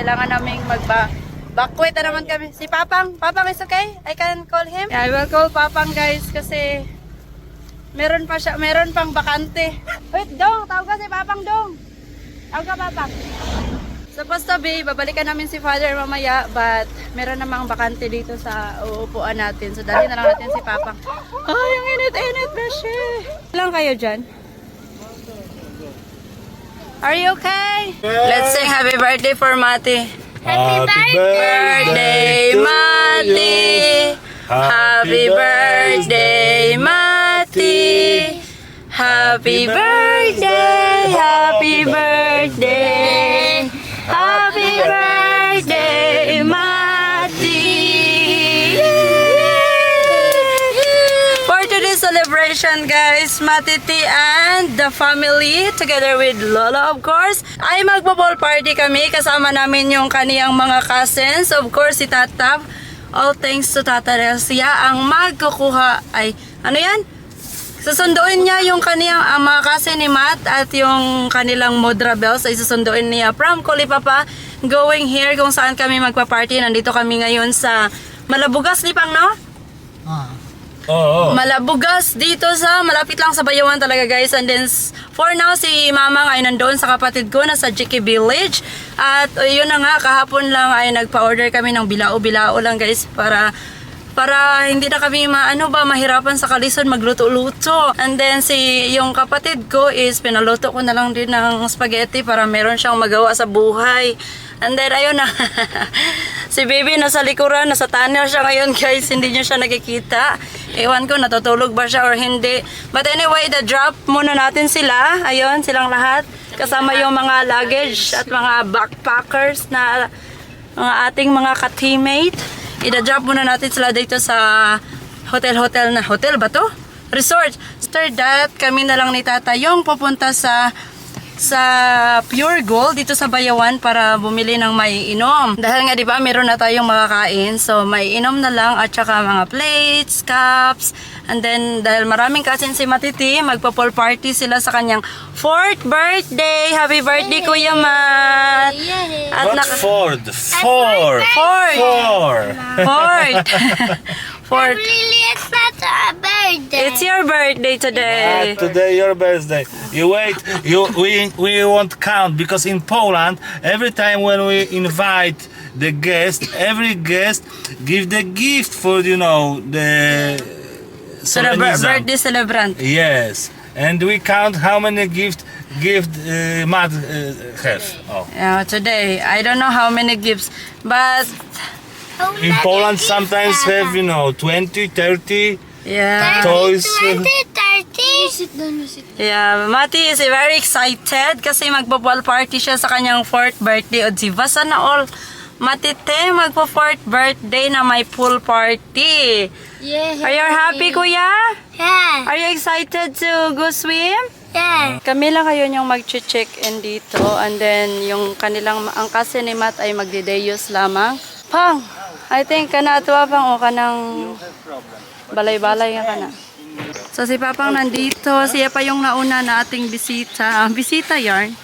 kailangan naming bakwit na naman kami. Si Papang. Papang is okay? I can call him? Yeah, I will call Papang guys kasi meron pang bakante. Wait, Dong! Tawag ka si Papang, Dong! Tawag ka, Papang. Supposed to be, babalikan namin si Father mamaya, but meron namang bakante dito sa uupuan natin. So, dali na lang natin si Papang. Ay, ang init-init, Beshi! Ilang kayo dyan? Are you okay? Let's sing happy birthday for Mati. Happy Birthday, Mati! Happy birthday, Mati! Happy birthday! Happy birthday! Happy birthday, Mati! For today's celebration, guys, Mati T and the family, together with Lola, of course, ay magbo-ball party kami. Kasama namin yung kaniyang mga cousins. Of course, si Tata. All thanks to Tata Resia. Ang magkukuha ay, ano yan? Susunduin niya yung kaniyang mga cousin ni Matt at yung kanilang Modra Bells ay susunduin niya from Kolipapa going here kung saan kami magpa-party. Nandito kami ngayon sa Malabugas, Lipang, no? Oo. Malabugas dito sa malapit lang sa Bayawan talaga, guys. And then for now si Mamang ay nandoon sa kapatid ko na sa Jiki Village. At yun na nga, kahapon lang ay nagpa-order kami ng bilao-bilao lang, guys, para hindi na kami mahirapan sa kalison magluto-luto. And then yung kapatid ko is pinaluto ko na lang din ng spaghetti para meron siyang magawa sa buhay. And then ayun na. Si baby nasa likuran, nasa tunnel siya ngayon, guys. Hindi niya siya nakikita. Ewan ko natutulog ba siya or hindi. But anyway, drop muna natin sila. Ayun, silang lahat. Kasama yung mga luggage at mga backpackers na mga ating mga ka-teammate. I-drop muna natin sila dito sa hotel na. Hotel ba to? Resort. After that, kami na lang ni Tata yung pupunta sa Pure Gold dito sa Bayawan para bumili ng maiinom. Dahil nga 'di ba, meron na tayong makakain. So maiinom na lang at saka mga plates, cups. And then dahil maraming cousin si Matiti, magpa-pool party sila sa kanyang 4th birthday. Happy birthday, Kuya Matt. At What Ford? Four. Fourth. Really, it's not a birthday. It's your birthday today. Today your birthday. You wait. We won't count because in Poland, every time when we invite the guest, every guest give the gift for the solemnism. Birthday celebrant. Yes, and we count how many gift Matt have. Oh. Yeah, today I don't know how many gifts, but In Poland sometimes have 20, 30 yeah. toys. 30. Yeah, Mati is very excited kasi magpo-pool party siya sa kanyang 4th birthday. O diba, sana all Matite magpo-4th birthday na may pool party. Yeah. Are you happy, Kuya? Yeah. Are you excited to go swim? Yeah. Kami lang kayo yung mag-check-in dito. And then, ang kasi ni Matt ay magdideyos lamang. Pang! I think kanatwa pang o kanang balay-balay nga kana. So si Papang nandito, siya pa yung nauna na ating bisita. Bisita yarn.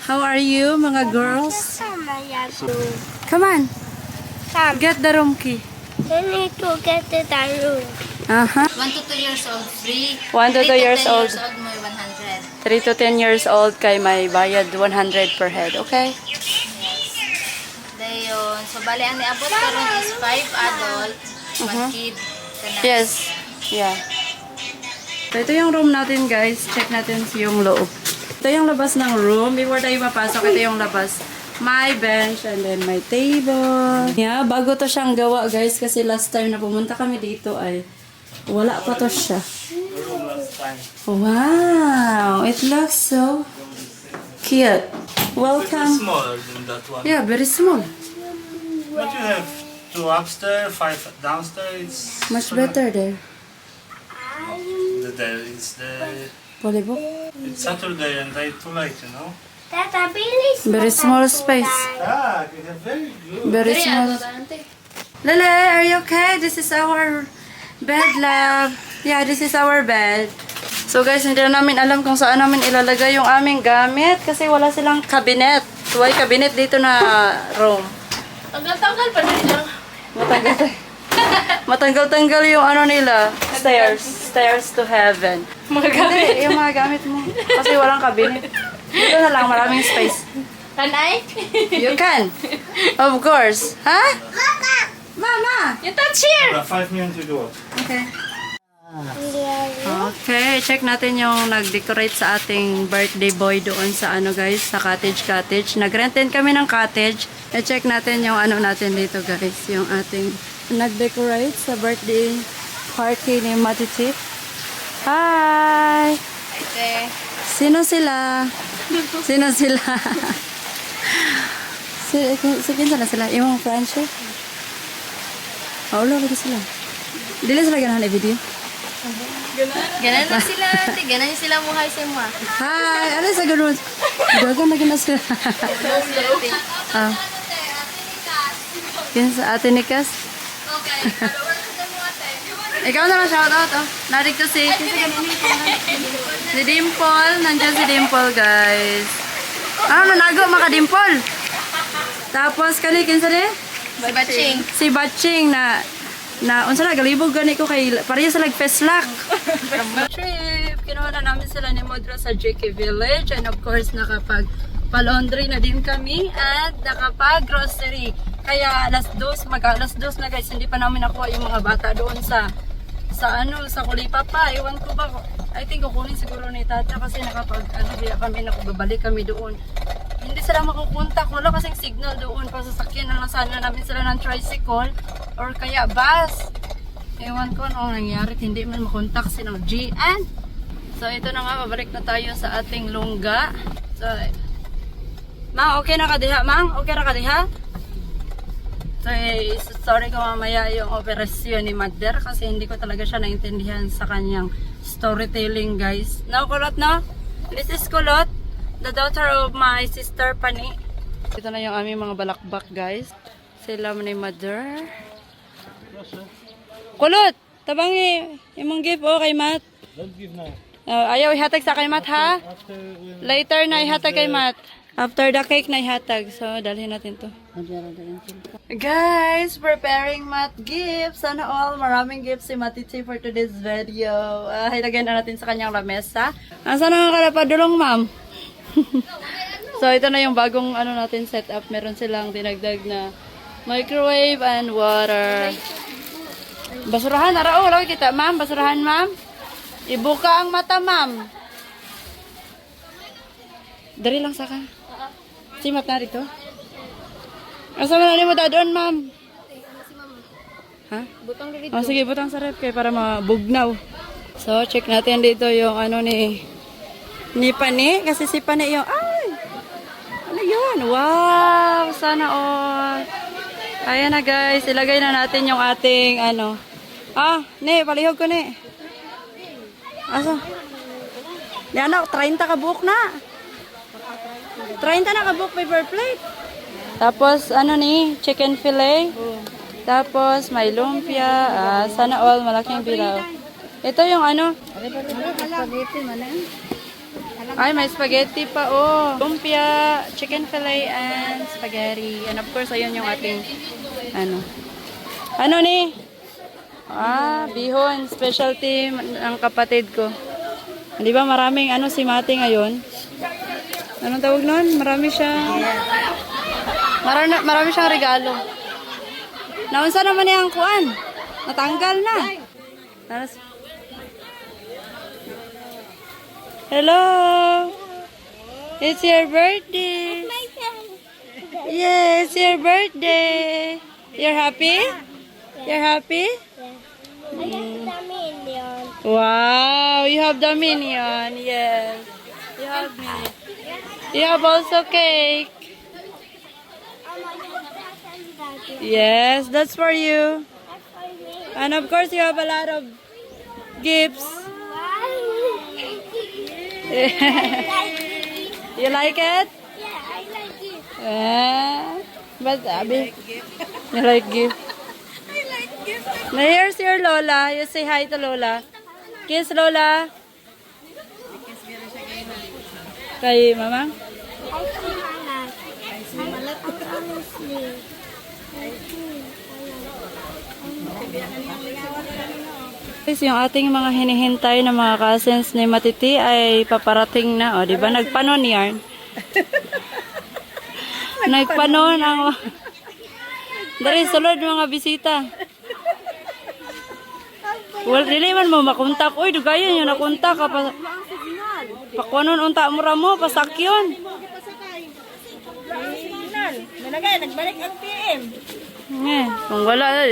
How are you, mga girls? Come on, get the room key. You need to get the room. 1 to 2 years old free. 1 to 2 years old. May 100. 3 to 10 years old kay may bayad 100 per head, okay? Dayon. So bali ang niabot karon is 5 adult, 1 kid. Yes. Yeah. So ito yung room natin, guys. Check natin yung loob. Ito yung labas ng room. Before tayo mapasok, ito yung labas. My bench and then my table. Yeah, bago to siyang gawa, guys. Kasi last time na pumunta kami dito ay wala pa to siya. Wow! It looks so cute. Welcome. Smaller than that one. Yeah, very small. But you have 2 upstairs, 5 downstairs. It's Much better there. Volleyball. It's Saturday and I too late, Tata, Billy's Very small space. Ah, you have very good. Very small. Lele, are you okay? This is our bed, love. Yeah, this is our bed. So guys, hindi na namin alam kung saan namin ilalagay yung aming gamit kasi wala silang cabinet. why cabinet dito na room. Tanggal-tanggal pa rin lang. Matanggal-tanggal yung ano nila, stairs to heaven. Hindi, yung mga gamit mo. Kasi walang cabinet. Dito na lang, maraming space. Kanay? You can. Of course. Ha? Mama! You touch here! 5 minutes to go. Okay. Okay, check natin yung nag-decorate sa ating birthday boy doon sa ano guys, sa cottage. Nag-rent din kami ng cottage. I-check natin yung ano natin dito guys, yung ating nag-decorate sa birthday party ni Matiti. Hi! Ate. Sino sila? Sino sila? Sige sila. Yung friendship? Ulo, lagi sila. Dili sila ganahan i-video? Ganan na sila, ate. Ganan na sila muhay sa mga. Hi! Ano sa ganun? Gagan na gina sila. Ah. Yan sa ate ni Cass. Ikaw na lang shoutout, oh. Narik to si Dimple. Nandiyan si Dimple, guys. Ano, nanago, maka Dimple. Tapos, kinsa ni? Si Batching. Si Batching na unsa na galibog gani ko kay pareha sa lag-feslak. Trip, kinuha na namin sila ni Modra sa JK Village and of course nakapag-laundry na din kami at nakapag-grocery. Kaya alas 2 na guys, hindi pa namin nakuha yung mga bata doon sa Kulipa pa. Ewan ko ba, I think kukunin siguro ni Tata kasi nakababalik kami doon. Hindi sila makukontak, wala kasing signal doon. Pasasakyan na lang sana namin sila ng tricycle or kaya bus. Ewan ko anong nangyari, hindi man makontak si ng GN. So ito na nga, babalik na tayo sa ating lungga. So, Mang, okay na ka diha? Mang, okay na ka diha? So, sorry ko mamaya yung operasyon ni Mother kasi hindi ko talaga siya naintindihan sa kanyang storytelling, guys. No, Kulot, no? This is Kulot, the daughter of my sister Pani. Ito na yung aming mga balakbak, guys. Sila ni Mother. Kulot, tabangi imong gift kay Matt. Don't give now. Ayaw ihatag sa kay Matt, ha? Later na ihatag kay Matt. After the cake na ihatag. So, dalhin natin to. Guys, preparing Matt gifts. Sana all, maraming gifts si Matiti for today's video. Ilagay na natin sa kanyang lamesa. Saan ang kalapadulong, ma'am? So, ito na yung bagong natin setup. Meron silang dinagdag na microwave and water. Basurahan, arao. Lagi kita, ma'am. Basurahan, ma'am. Ibuka ang mata, ma'am. Dari lang sa ka. Simat na rito. Asa man mo doon, ma'am? Ha? Butang dito. Oh, sige, butang sa rep kay para mabugnaw. So, check natin dito yung ni Pani. Kasi si Pani yung, ay! Ano yun? Wow! Sana all. Ayan na guys, ilagay na natin yung ating palihog ko ni. Asa? Yan na, 30 ka buhok na. 30 na ka buhok paper plate. Tapos, chicken fillet. Tapos, may lumpia. Sana all, malaking bilaw. Ito yung ay, may spaghetti pa, oh. Lumpia, chicken fillet, and spaghetti. And of course, ayun yung ating, bihon. Specialty ng kapatid ko. Di ba maraming, si Mati ngayon? Anong tawag nun? Marami siyang regalo. Naunsa naman yung kuan? Natanggal na. Hello! It's your birthday! Yes, your birthday! You're happy? You're happy? I have the minion. Wow! You have the minion. Yes. You have minion. You have also cake. Yes, that's for you. And of course, you have a lot of gifts. You like it? Yeah, I like it. But Abi, you like gift? Now here's your Lola. You say hi to Lola. Kiss Lola. Kay Mama? Guys, yung ating mga hinihintay na mga cousins ni Matiti ay paparating na. O, di ba? Nagpanon yarn. Nagpanon ang... Dari, sulod mga bisita. Well, dili man mo makontak. Uy, dugayan yun, nakontak ka pa. Pakuanon unta mo ramo, pasakyon. Nagbalik ang PM. Kung wala na,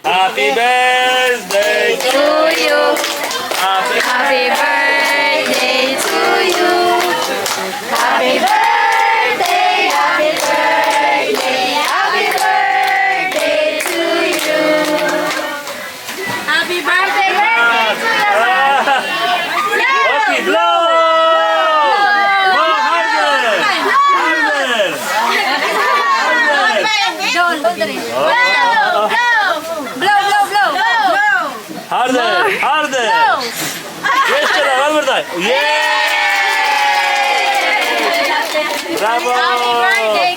Happy birthday to you. Happy Happy birthday to you. Happy birthday, happy birthday, happy birthday to you. Happy birthday, Okay, blow! Blow harder! Harder! Harder! Harder! Yes, Chela, one more time. Yeah! Bravo! Happy birthday,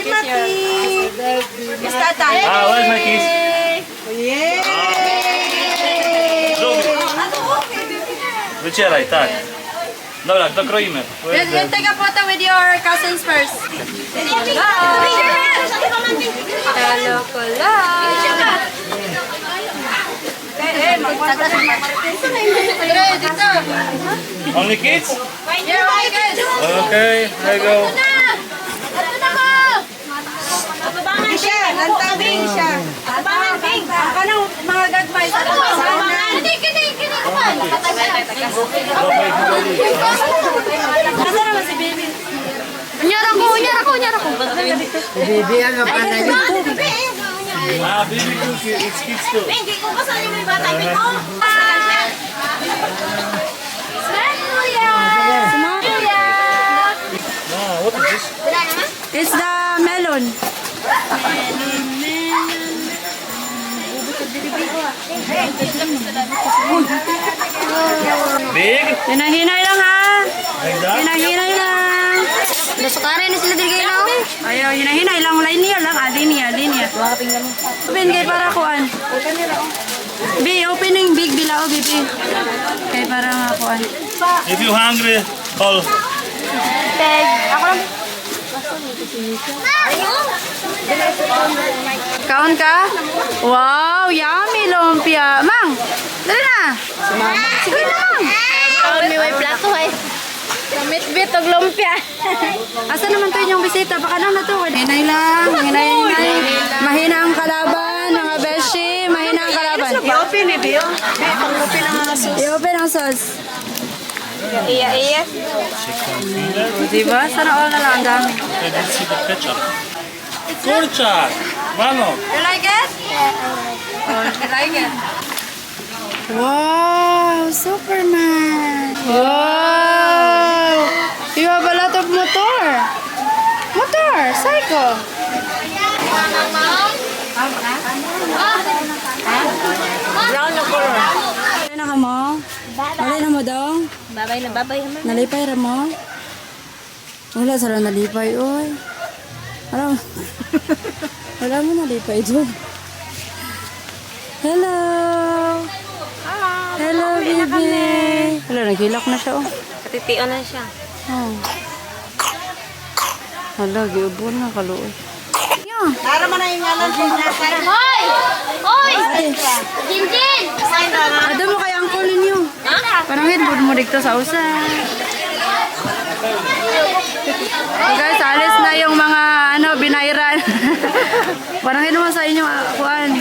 Mati! Where's my kiss? Wycieraj, tak. Dobra, dokroimy. You take a photo with your cousins first. Hello, Kola. Only kids? Yeah, okay, guys. Okay, I go. Abangan siya. Nantabing siya. Abangan King. Kanang mga gagmay sa Asa naman si baby? Unyar ako. Baby cookie, it's kids too. Hindi ko ba saan yung may bata? Ito. What is this? It's the melon. Big? Hinahinay lang ha. Like that? Hinahinay lang. Nasukari na sila diri kayo. Ayaw, hinahinay lang. Linya lang. Linya. Open kay para kuan. Be opening big bilao, bibi. Kay para nga kuan. If you hungry, call. Kaon ka? Wow, yummy lumpia. Mang, dali na. Sige na, Mang. May plato ay. Kamit-bit og lumpia. Asa naman to inyong bisita? Baka nang na to. Hinay lang. Hinay. Mahina ang kalaban, mga beshi. Mahina ang kalaban. I-open eh, Bio. Pang-open ang mga sus. I-open ang sauce. Iya. Diba? Sana all na lang ang dami. I didn't see the ketchup. Kurczak! Mano! You like it? Oh, you like it? Wow, Superman! Wow! You have a lot of motor! Psycho! Brown na color. Alay na ka mo? Alay na mo dong? Babay na. Nalipay ra mo? Wala sila nalipay, oy. Wala mo nalipay doon. Hello! Hello, baby! Wala, naghilak na siya, oh. Katitiyo na siya. Oh. Hala, giubon na kaluoy. Yan. Para man ang ngalan ko na para. Hoy! Ay, Jinjin! ada mo kay angkol ninyo. Parang headboard mo dito sa usa. So guys, alis na yung mga binayran. Parang naman sa inyong kuan.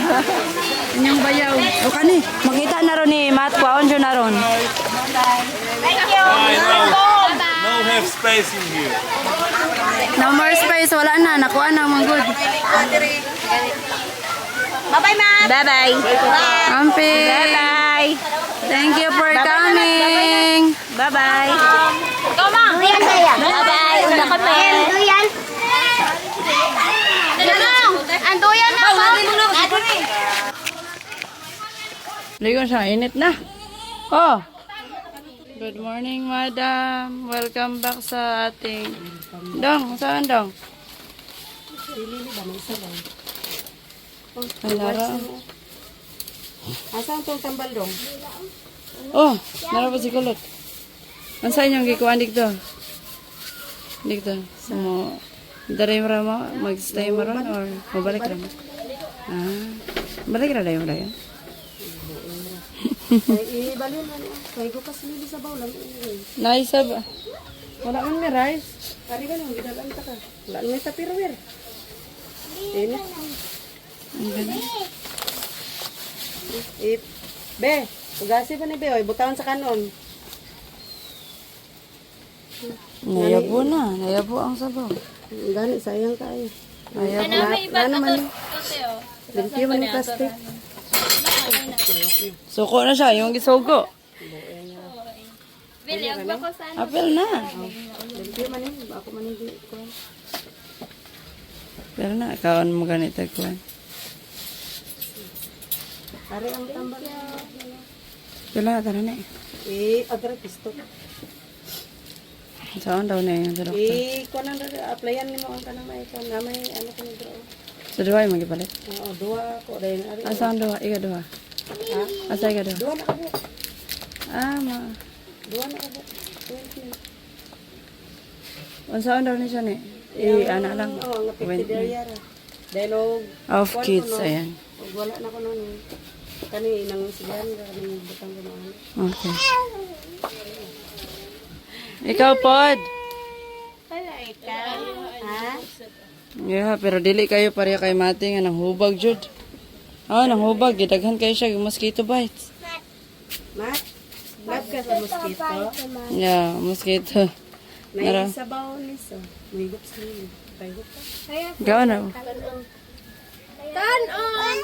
Inyong bayaw. O kani, makita na ron ni Matt kuan siya na ron. No have space in here. No more space, wala na. Nakuha na mga good. Bye-bye, Ma. Bye-bye. Ampi. Bye-bye. Thank you for coming. Bye-bye. Ikaw, Ma. Bye-bye. Una kami. Duyan. Anduyan na ako. Ligon siya, init na. Oh. Good morning, madam. Welcome back sa ating... Dong, saan dong? Ay, nara. Asan tong tambal dong? Oh, nara pa si Kulot. Ang saan yung gikuan dito? Dito. So, dari mo mag-stay mo ron or mabalik rin? Ah, balik rin yung dayon? Ay, ibalin man. Kaya ko kasi nili sa bawlang. Naisa ba? Wala man may rice. Ari ka lang, gidalaan ta ka. Wala may tapirwer. Ini. Ang ganda. Be, ugasi pa ni Be, oy, butawan sa kanon. Nayabo na. Nayabo ang sabaw. Gani, sayang kayo. Nayabo. Ano man? Limpyo man yung plastic. Suko na siya, yung gisugo. Bilyag ba ko sa Apel na. Limpyo man yun. Ako man hindi ko. Pero na, kaon mo ganito kuan. Ari ang tambal. Pila ka na Adra pisto. Saan daw na yung sa doktor? Kunan na, applyan ni mo ang kanang may kan. Namay, ano ko ni bro. Sa duwa yung magipalit. Oo, duwa ko. Dahil ari. Asaan duwa? Ika duwa. Ha? Asa ika duwa? Duwa na ako. Duwa na ako. 20. Saan daw ni siya ni? Ana lang. Oo, nga 50 diarya ra. Dahil Of kids, ayan. wala na ko noon. Kani nang sigahan ra kani butang ko noon. Okay. Ikaw, Pod. Wala ikaw. Ha? Yeah, pero dili kayo pareha kay Mati nga nang hubag jud. Nang hubag, gidaghan kayo siya mosquito bites. Mat? Lab ka sa mosquito? Yeah, mosquito. May sabaw ni so. May gup sa nila. Pahigup ka? Gawa na. Kanon!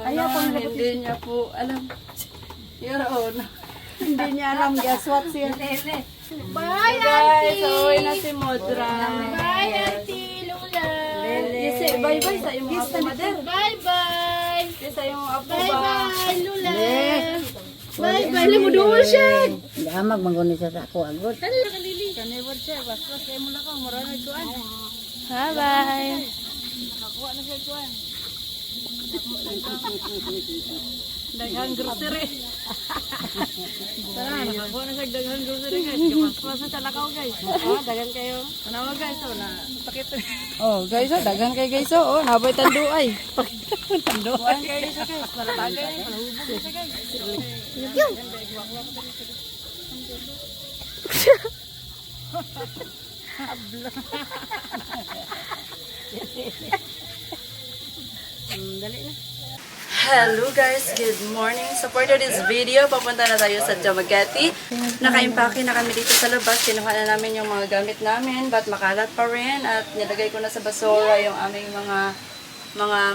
Ayaw po, hindi niya po alam. Your Honor. Hindi niya alam guess what siya. Bye, Guys, uwi na si Modra. Bye, Auntie Lula. Kasi bye-bye sa imong apo, Mother. Bye-bye. Kasi sa imong apo ba? Bye-bye, Lula. Bye-bye. Alam mo doon siya. Amag manguni sa ako agod. Kanewad siya, basta kay mo lang ka, marami kuan. Bye-bye. Nakakuha na siya kuan. Daghang grocery. Tara, nakakuha na siya daghang grocery guys. Kapas na sa lakaw guys. Dagan kayo. Tanawa guys, pakita. Guys, daghan kay guys. Naboy tanduay. Tanduay kayo siya guys. Malatagay, malahubog siya guys. Dali na. Hello guys, good morning. So for today's video, papunta na tayo sa Dumaguete. Naka-impake na kami dito sa labas. Kinuha na namin yung mga gamit namin, but makalat pa rin. At nilagay ko na sa basura yung aming mga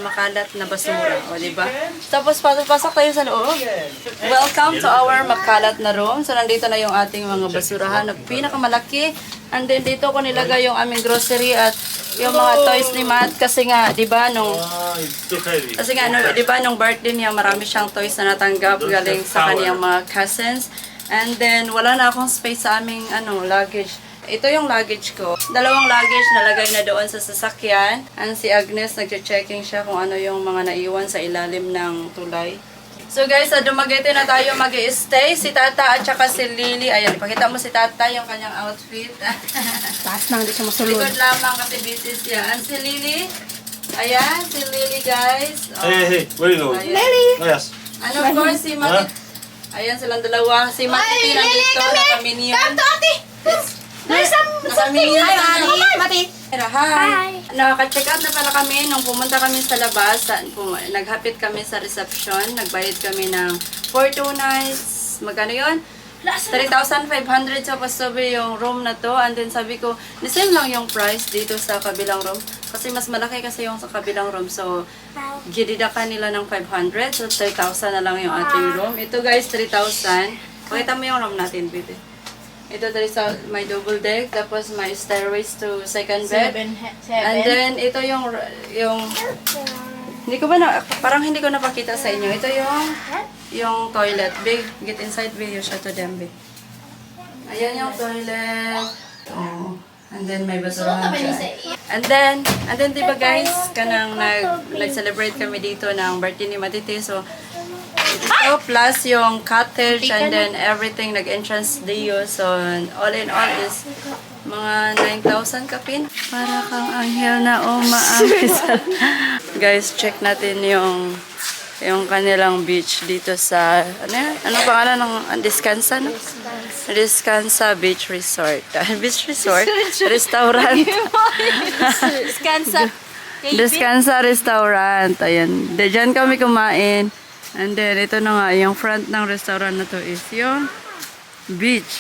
makalat na basura. O, diba? Tapos pasok tayo sa loob. Welcome to our makalat na room. So nandito na yung ating mga basurahan na pinakamalaki. And then dito ko nilagay yung aming grocery at yung mga toys ni Matt kasi nga, 'di ba, It's too heavy. kasi nga, 'di ba, nung birthday niya, marami siyang toys na natanggap galing sa kaniyang mga cousins. And then wala na akong space sa aming luggage. Ito yung luggage ko. 2 luggage nalagay na doon sa sasakyan. And si Agnes, nagche-checking siya kung ano yung mga naiwan sa ilalim ng tulay. So guys, sa Dumaguete na tayo mag-i-stay. Si Tata at saka si Lily. Ayan, ipakita mo si Tata yung kanyang outfit. Taas nang di siya masulod. Likod lamang kasi busy siya. And si Lily. Ayan, si Lily guys. Oh. Hey, where you go? Lily! Yes. And of course, si Mati. Ayan silang dalawa. Si Mati nandito, naka-minion. Naka-minion. Hi, Mati! Hi! Nakaka-check out na pala kami nung pumunta kami sa labas. Naghapit kami sa reception. Nagbayad kami ng 4 2 nights. Magkano yun? 3,500 sa pasobe yung room na to. And then sabi ko, the-same lang yung price dito sa kabilang room. Kasi mas malaki kasi yung sa kabilang room. So, gididakan nila ng 500. So, 3,000 na lang yung ating room. Ito guys, 3,000. Pakita mo yung room natin, Pete. Ito may double deck. Tapos may stairways to second bed. And then, ito yung hindi ko ba parang hindi ko napakita sa inyo. Ito yung toilet. Big, get inside video siya to them, big. Ayan yung toilet. Oh. And then may basurahan siya. And then diba guys, kanang nag-celebrate kami dito ng birthday ni Matiti. So, ito plus yung cottage and then everything nag-entrance Dio. So, all in all is mga 9,000 kapin. Para kang anghel na umaangis. Guys, check natin yung kanilang beach dito sa ano pangalan ng Descansa, no? Descansa Beach Resort. Beach Resort? Restaurant. Descansa. Descansa Restaurant. Ayan. Diyan kami kumain. And then, ito na nga, yung front ng restaurant na to is yung beach.